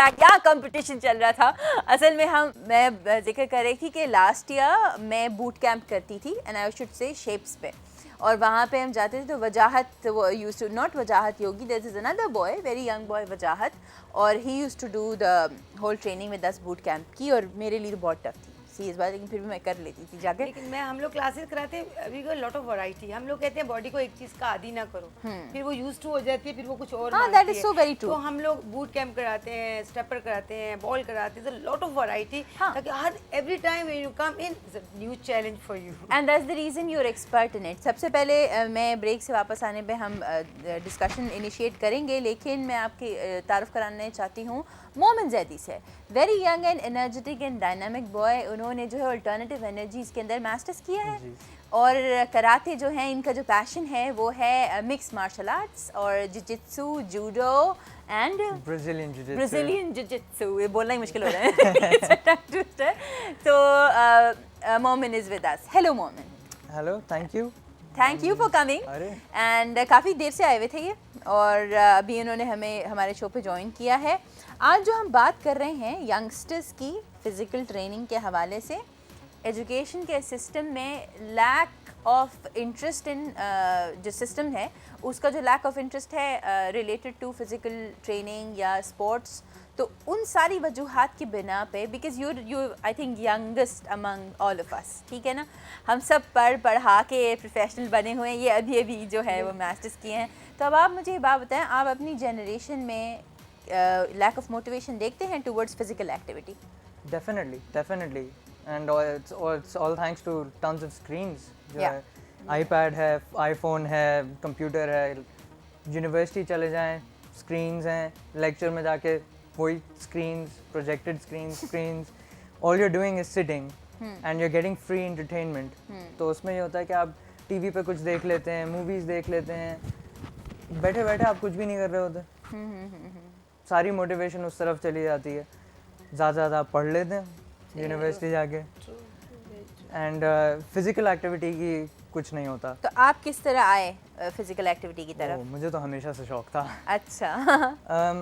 रहा, क्या कंपटीशन चल रहा था। असल में मैं जिक्र कर रही थी कि लास्ट ईयर मैं बूट कैंप करती थी and I should say shapes पे, और वहाँ पे हम जाते थे तो वजाहत वो use to, not Wajahat Yogi, there is another boy, very young boy Wajahat, और he used to do the whole training with us boot camp की, और मेरे लिए बहुत टफ थी सी इस बार, लेकिन फिर भी मैं कर लेती थी जाके। लेकिन हम लोग क्लासेस कराते हैं, अभी को लॉट ऑफ वैरायटी। हम लोग कहते हैं बॉडी को एक चीज का आदी ना करो, फिर वो यूज टू हो जाती है, फिर वो कुछ और that is so very true. तो हम लोग बूट कैंप कराते हैं, स्टेपर कराते हैं, बॉल कराते हैं, लॉट ऑफ वैरायटी, ताकि हर every time when you come in new challenge for you, and that's the reason you are expert in it. सबसे पहले मैं ब्रेक से वापस आने पे हम डिस्कशन इनिशिएट करेंगे, लेकिन मैं आपकी तारुफ कराने चाहती हूँ मोमिन जैदी से। Very young and energetic and dynamic boy, उन्होंने जो है अल्टरनेटिव एनर्जीज के अंदर मास्टर्स किया है, और कराटे जो है इनका जो पैशन है वो है मिक्स मार्शल आर्ट्स और jiu-jitsu, judo and Brazilian jiu-jitsu, ये बोलना ही मुश्किल हो रहा है। तो मोमिन इज विद अस। हेलो मोमिन। Hello, thank you for coming, and काफ़ी देर से आए हुए थे ये, और अभी इन्होंने हमारे शो पे ज्वाइन किया है। आज जो हम बात कर रहे हैं यंगस्टर्स की फिज़िकल ट्रेनिंग के हवाले से, एजुकेशन के सिस्टम में लैक ऑफ इंटरेस्ट इन जो सिस्टम है उसका जो लैक ऑफ इंटरेस्ट है रिलेटेड टू फिज़िकल ट्रेनिंग या स्पोर्ट्स, तो उन सारी वजूहात की बिना पे, because you I think youngest among all of us, ठीक है ना, हम सब पढ़ा के प्रोफेशनल बने हुए हैं, ये अभी जो है वो मास्टर्स किए हैं। तो अब आप मुझे ये बात बताएं, आप अपनी जनरेशन में लैक ऑफ मोटिवेशन देखते हैं towards physical activity? Definitely and it's all thanks to tons of screens, जो है आईपैड है, आईफोन है, कंप्यूटर है, यूनिवर्सिटी चले जाएं स्क्रीन्स हैं, लेक्चर में जाके वही screens, projected screens, all you are doing is sitting and you are getting free entertainment. तो उसमें ये होता है कि आप टीवी पे कुछ देख लेते हैं, मूवीज़ देख लेते हैं, बैठे बैठे आप कुछ भी नहीं कर रहे होते, सारी मोटिवेशन उस तरफ चली जाती है। ज़्यादा आप पढ़ लेते हैं यूनिवर्सिटी जाके, एंड फिज़िकल एक्टिविटी की कुछ नहीं होता। तो आप किस तरह आए फिजिकल एक्टिविटी की तरफ? मुझे तो हमेशा से शौक था। अच्छा।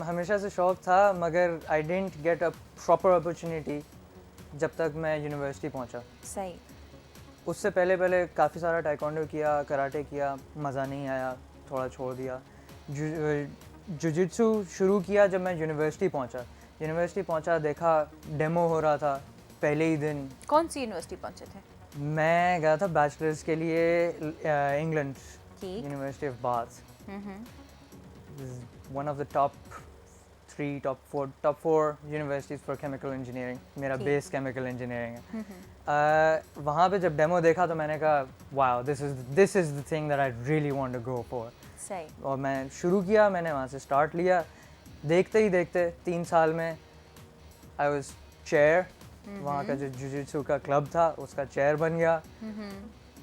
हमेशा से शौक था, मगर I didn't get a proper opportunity जब तक मैं यूनिवर्सिटी पहुंचा। सही। उससे पहले काफ़ी सारा टाइकोंडो किया, कराटे किया, मज़ा नहीं आया, थोड़ा छोड़ दिया। जुजित्सु शुरू किया जब मैं यूनिवर्सिटी पहुंचा, देखा डेमो हो रहा था पहले ही दिन। कौन सी यूनिवर्सिटी पहुंचे थे? मैं गया था बैचलर्स के लिए England, university of Bath, one of the top 4 universities for chemical engineering. मेरा बेस केमिकल इंजीनियरिंग है। वहाँ पे जब डेमो देखा तो मैंने कहा wow, this is the thing that I really want to go for. सही। और मैं शुरू किया, मैंने वहाँ से स्टार्ट लिया। देखते ही देखते 3 साल में आई वाज चेयर, वहाँ का जो जुजित्सु का क्लब था उसका चेयर बन गया।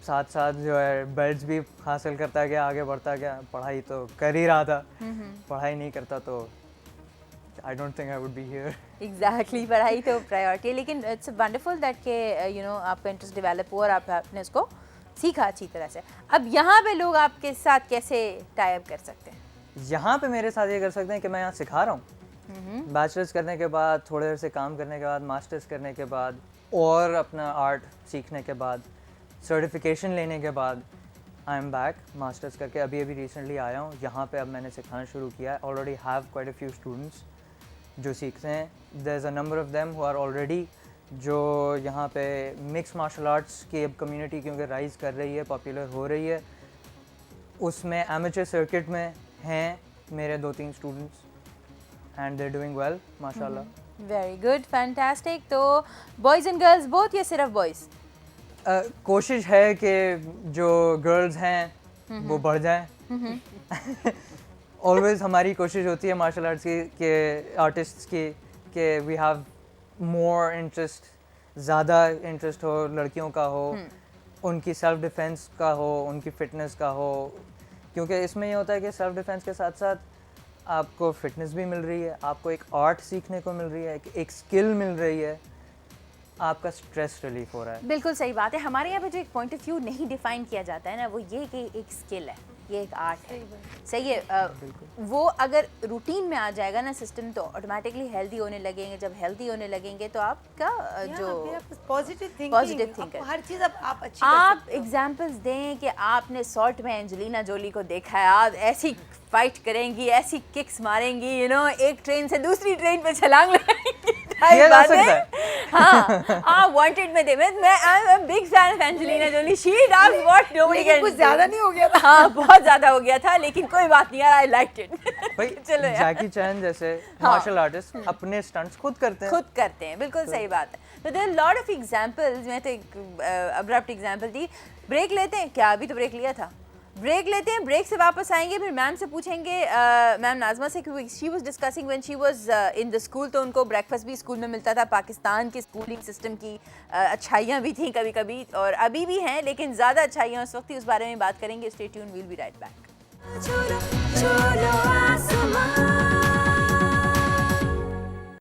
साथ साथ जो है बेल्ट्स भी हासिल करता गया, आगे बढ़ता गया। पढ़ाई तो कर ही रहा था, पढ़ाई नहीं करता तो I don't think I would be here. Exactly, पढ़ाई तो प्रायोरिटी है, लेकिन इट्स वंडरफुल दैट के यू नो आपका इंटरेस्ट डेवलप हुआ और आपने उसको सीखा अच्छी तरह से। अब यहाँ पे लोग आपके साथ कैसे टाई अप कर सकते हैं? यहाँ पे मेरे साथ ये कर सकते हैं कि मैं यहाँ सिखा रहा हूँ। बैचलर्स करने के बाद, थोड़े देर से काम करने के बाद, मास्टर्स करने के बाद और अपना आर्ट सीखने के बाद, सर्टिफिकेशन लेने के बाद आई एम बैक मास्टर्स करके। अभी रिसेंटली आया हूँ यहाँ पे। अब मैंने सिखाना शुरू किया है। Already have quite a few students जो सीखते हैं। There is a number of them who are already, जो यहाँ पे मिक्स मार्शल आर्ट्स की अब कम्युनिटी क्योंकि राइज़ कर रही है, पॉपुलर हो रही है, उसमें एमेचर सर्किट में हैं मेरे 2-3 students and they are doing well माशाल्लाह। Very good, fantastic. तो बॉयज़ एंड गर्ल्स बोथ या सिर्फ बॉयज़? कोशिश है कि जो गर्ल्स हैं वो बढ़ जाएं। ऑलवेज हमारी कोशिश होती है मार्शल आर्ट्स की के आर्टिस्ट्स की कि वी हैव मोर इंटरेस्ट, ज़्यादा इंटरेस्ट हो लड़कियों का हो, उनकी सेल्फ डिफेंस का हो, उनकी फ़िटनेस का हो। क्योंकि इसमें ये होता है कि सेल्फ डिफेंस के साथ साथ आपको फिटनेस भी मिल रही है, आपको एक आर्ट सीखने को मिल रही है, एक स्किल मिल रही है, आपका स्ट्रेस रिलीफ हो रहा है। बिल्कुल सही बात है। हमारे यहाँ पे जो एक पॉइंट ऑफ व्यू नहीं डिफाइन किया जाता है ना, वो ये कि एक स्किल है, ये एक आर्ट है। सही है। वो अगर रूटीन में आ जाएगा ना सिस्टम तो ऑटोमेटिकली हेल्दी होने लगेंगे। जब हेल्दी होने लगेंगे तो आपका जो पॉजिटिव थिंकर, हर चीज़ अब आप अच्छी आप एग्जांपल्स दें कि आपने सॉल्ट में एंजेलिना जोली को देखा है, आप ऐसी फाइट करेंगी, ऐसी किक्स मारेंगी, एक ट्रेन से दूसरी ट्रेन पे छलांग लगाएंगी। ये जा सकता है। हाँ, आप वांटेड में थे। मैं I am big fan of Angelina Jolie. She does what nobody can. कुछ ज़्यादा नहीं हो गया था? हाँ, बहुत ज़्यादा हो गया था, लेकिन कोई बात नहीं यार, आई लाइक्ड इट। भाई चलो यार, जैकी चैन जैसे मार्शल आर्टिस्ट अपने स्टंट्स खुद करते हैं। बिल्कुल सही बात है। तो there are lot of examples. मैं तो एक अब्रप्ट एग्जांपल दी। ब्रेक लेते हैं क्या? अभी तो ब्रेक लिया था। ब्रेक लेते हैं, ब्रेक से वापस आएंगे, फिर मैम से पूछेंगे, मैम नाजमा से, क्योंकि she was discussing when she was in the school, तो उनको ब्रेकफास्ट भी स्कूल में मिलता था। पाकिस्तान के स्कूलिंग सिस्टम की अच्छाइयाँ भी थी कभी कभी, और अभी भी हैं, लेकिन ज़्यादा अच्छाइयाँ उस वक्त थी। उस बारे में बात करेंगे। Stay tune, we'll be right back.